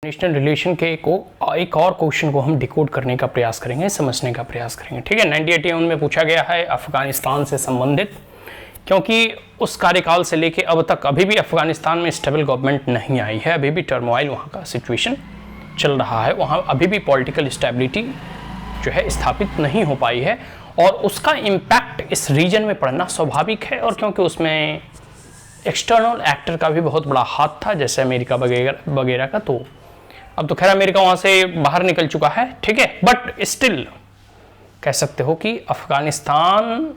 International relation के एक और क्वेश्चन को हम डिकोड करने का प्रयास करेंगे, समझने का प्रयास करेंगे। ठीक है, 1981 में पूछा गया है अफगानिस्तान से संबंधित, क्योंकि उस कार्यकाल से लेके अब तक अभी भी अफगानिस्तान में स्टेबल गवर्नमेंट नहीं आई है, अभी भी टर्मोइल वहाँ का सिचुएशन चल रहा है, वहाँ अभी भी पॉलिटिकल स्टेबिलिटी जो है स्थापित नहीं हो पाई है और उसका इम्पैक्ट इस रीजन में पड़ना स्वाभाविक है। और क्योंकि उसमें एक्सटर्नल एक्टर का भी बहुत बड़ा हाथ था, जैसे अमेरिका वगैरह का, तो अब तो खैर अमेरिका वहाँ से बाहर निकल चुका है। ठीक है, बट स्टिल कह सकते हो कि अफगानिस्तान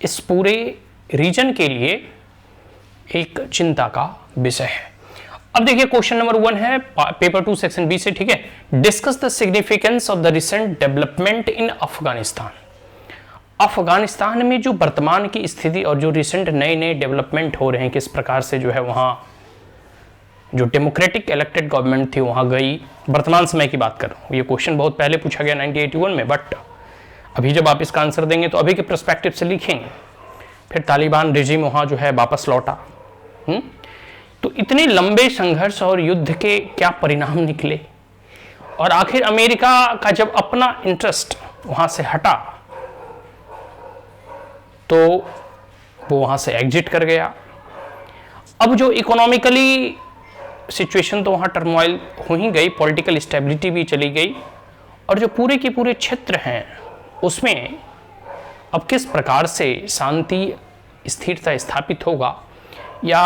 इस पूरे रीजन के लिए एक चिंता का विषय है। अब देखिए क्वेश्चन नंबर 1 है पेपर 2 सेक्शन बी से। ठीक है, discuss the significance of the recent development in Afghanistan. Afghanistan में जो वर्तमान की स्थिति और जो रिसेंट नए नए डेवलपमेंट हो रहे हैं, किस प्रकार से जो है वहाँ जो डेमोक्रेटिक इलेक्टेड गवर्नमेंट थी वहाँ गई, वर्तमान समय की बात कर रहा हूँ। ये क्वेश्चन बहुत पहले पूछा गया 1981 में, बट अभी जब आप इसका आंसर देंगे तो अभी के पर्सपेक्टिव से लिखेंगे। फिर तालिबान रिजीम वहाँ जो है वापस लौटा। तो इतने लंबे संघर्ष और युद्ध के क्या परिणाम निकले, और आखिर अमेरिका का जब अपना इंटरेस्ट वहाँ से हटा तो वो वहाँ से एग्जिट कर गया। अब जो इकोनॉमिकली सिचुएशन तो वहाँ टर्मोइल हो ही गई, पॉलिटिकल स्टेबिलिटी भी चली गई, और जो पूरे के पूरे क्षेत्र हैं उसमें अब किस प्रकार से शांति स्थिरता स्थापित होगा, या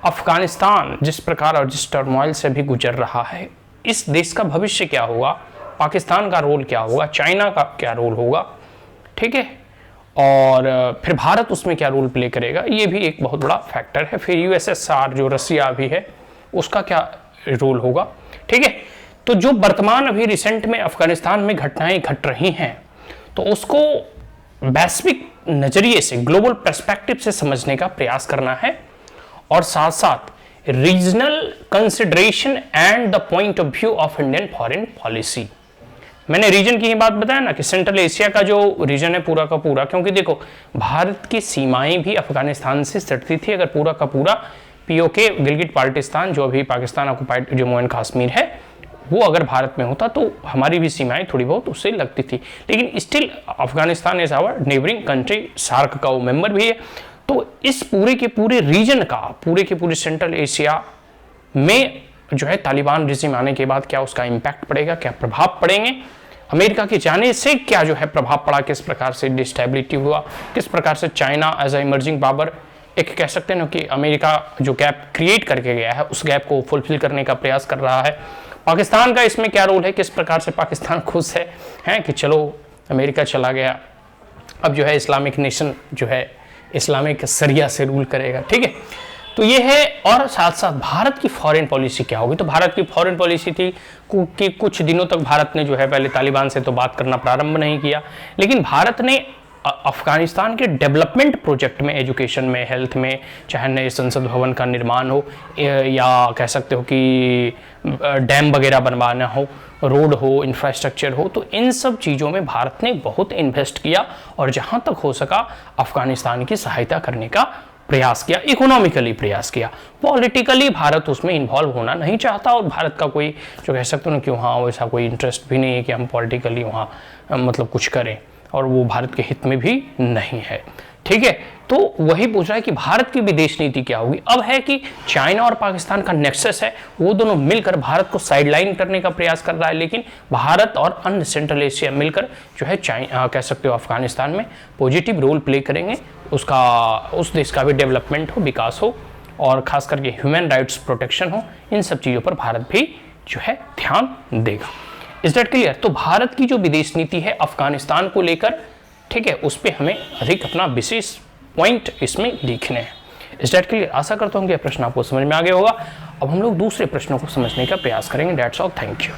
अफगानिस्तान जिस प्रकार और जिस टर्मोइल से भी गुजर रहा है, इस देश का भविष्य क्या होगा, पाकिस्तान का रोल क्या होगा, चाइना का क्या रोल होगा, ठीक है, और फिर भारत उसमें क्या रोल प्ले करेगा, ये भी एक बहुत बड़ा फैक्टर है। फिर यूएसएसआर जो रसिया भी है उसका क्या रोल होगा। ठीक है, तो जो वर्तमान अभी रिसेंट में अफगानिस्तान में घटनाएं घट रही हैं तो उसको वैश्विक नजरिए से, ग्लोबल पर्सपेक्टिव से समझने का प्रयास करना है, और साथ साथ regional consideration and the point of view of Indian foreign policy. मैंने रीजन की ही बात बताया ना कि सेंट्रल एशिया का जो रीजन है पूरा का पूरा, क्योंकि देखो भारत की सीमाएं भी अफगानिस्तान से सटती थी। अगर पूरा का पूरा पीओके गिलगिट बाल्टिस्तान जो अभी पाकिस्तान ऑक्युपाइड जम्मू एंड कश्मीर है वो अगर भारत में होता तो हमारी भी सीमाएं थोड़ी बहुत उससे लगती थी, लेकिन still Afghanistan is our neighbouring country, SAARC का वो मेंबर भी है। तो इस पूरे के पूरे रीजन का, पूरे के पूरे सेंट्रल एशिया में जो है तालिबान रिजीम आने के बाद क्या उसका इम्पैक्ट पड़ेगा, क्या प्रभाव पड़ेंगे, अमेरिका के जाने से क्या जो है प्रभाव पड़ा, किस प्रकार से डिस्टेबिलिटी हुआ, किस प्रकार से China as a emerging power, एक कह सकते हैं ना कि अमेरिका जो गैप क्रिएट करके गया है उस गैप को फुलफिल करने का प्रयास कर रहा है। पाकिस्तान का इसमें क्या रोल है, किस प्रकार से पाकिस्तान खुश है कि चलो अमेरिका चला गया, अब जो है इस्लामिक नेशन जो है इस्लामिक सरिया से रूल करेगा। ठीक है, तो ये है। और साथ साथ भारत की फॉरेन पॉलिसी क्या होगी। तो भारत की फॉरेन पॉलिसी थी कि कुछ दिनों तक भारत ने जो है पहले तालिबान से तो बात करना प्रारंभ नहीं किया, लेकिन भारत ने अफगानिस्तान के डेवलपमेंट प्रोजेक्ट में, एजुकेशन में, हेल्थ में, चाहे नए संसद भवन का निर्माण हो या कह सकते हो कि डैम वगैरह बनवाना हो, रोड हो, इंफ्रास्ट्रक्चर हो, तो इन सब चीज़ों में भारत ने बहुत इन्वेस्ट किया और जहाँ तक हो सका अफगानिस्तान की सहायता करने का प्रयास किया, इकोनॉमिकली प्रयास किया। पॉलिटिकली भारत उसमें इन्वॉल्व होना नहीं चाहता, और भारत का कोई जो कह सकते हो ना कि वहाँ वैसा कोई इंटरेस्ट भी नहीं है कि हम पॉलिटिकली वहाँ मतलब कुछ करें, और वो भारत के हित में भी नहीं है। ठीक है, तो वही पूछ रहा है कि भारत की विदेश नीति क्या होगी। अब है कि चाइना और पाकिस्तान का नेक्सस है, वो दोनों मिलकर भारत को साइडलाइन करने का प्रयास कर रहा है, लेकिन भारत और अन्य सेंट्रल एशिया मिलकर जो है चाइना कह सकते हो अफगानिस्तान में पॉजिटिव रोल प्ले करेंगे, उसका उस देश का भी डेवलपमेंट हो, विकास हो, और खास करके ह्यूमन राइट्स प्रोटेक्शन हो, इन सब चीज़ों पर भारत भी जो है ध्यान देगा। Is that clear. तो भारत की जो विदेश नीति है अफगानिस्तान को लेकर, ठीक है, उस पर हमें अधिक अपना विशेष पॉइंट इसमें लिखने हैं। Is that clear. आशा करता हूँ कि यह प्रश्न आपको समझ में आ गया होगा। अब हम लोग दूसरे प्रश्नों को समझने का प्रयास करेंगे। That's all, thank you.